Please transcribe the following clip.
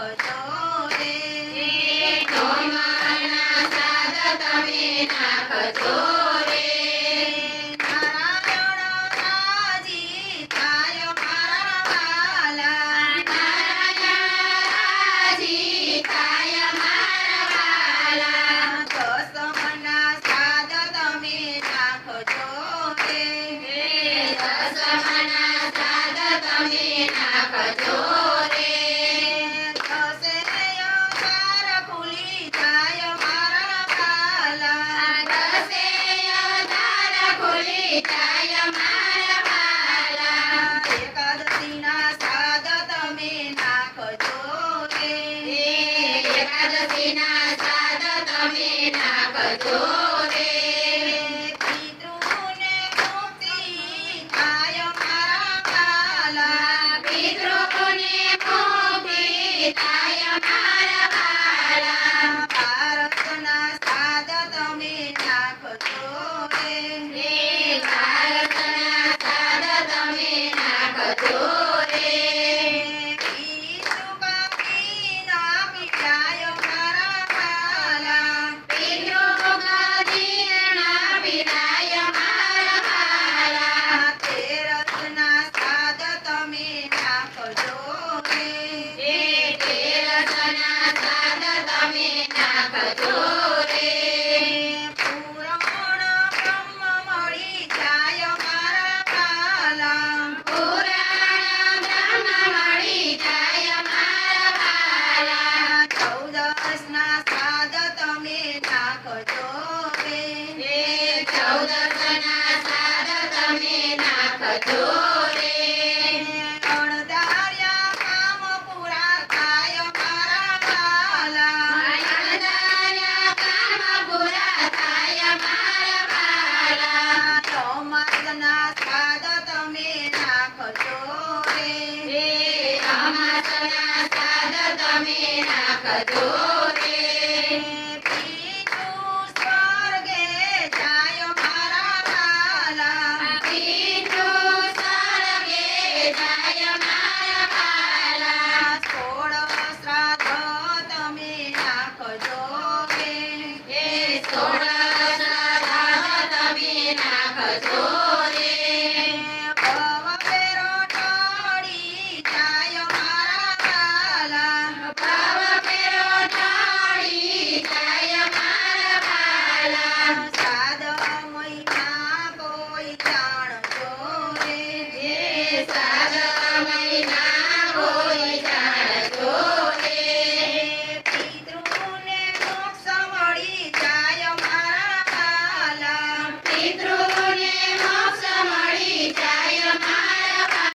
નાખજો રે ઠોમરના સાદ તમે નાખજો રે નારાયણ રાજી થાય મારા વાલા નારાયણ રાજી થાય મારા વાલા દસમના સાદ તમે નાખજો રે દસમના સાદ તમે નાખજો રે દસે અવતાર ખુલી જાય મારા વાલા દસે અવતાર ખુલી જાય મારા વાલા એકાદશીના સાદ તમે નાખજો રે એકાદશીના સાદ તમે નાખજો રે પિતૃને મુક્તિ થાય મારા વાલા પિતૃને મુક્તિ થાય મારા વાલા ભારતના સાદ તમે નાખજો રે ભારતના સાદ તમે નાખજો રે પિતૃકામીના પીડાય મારા વાલા પિતૃગદીર્ણા પીડાય મારા વાલા તેરસના સાદ તમે નાખજો રે તેરસના સાદ તમે નાખજો રે પૂરણ બ્રહ્મ મળી જાય મારા વાલા પુરાણ બ્રહ્મ મળી જાય મારા વાલા ચૌદસના સાદ તમે નાખજો રે ચૌદસના સાદ તમે નાખજો રે અણધાર્યા કામ પૂરા થાય મારા વાલા અણધાર્યા કામ પૂરા થાય મારા વાલા ચોમાસના સાદ તમે નાખજો રે અમાસના સાદ તમે નાખજો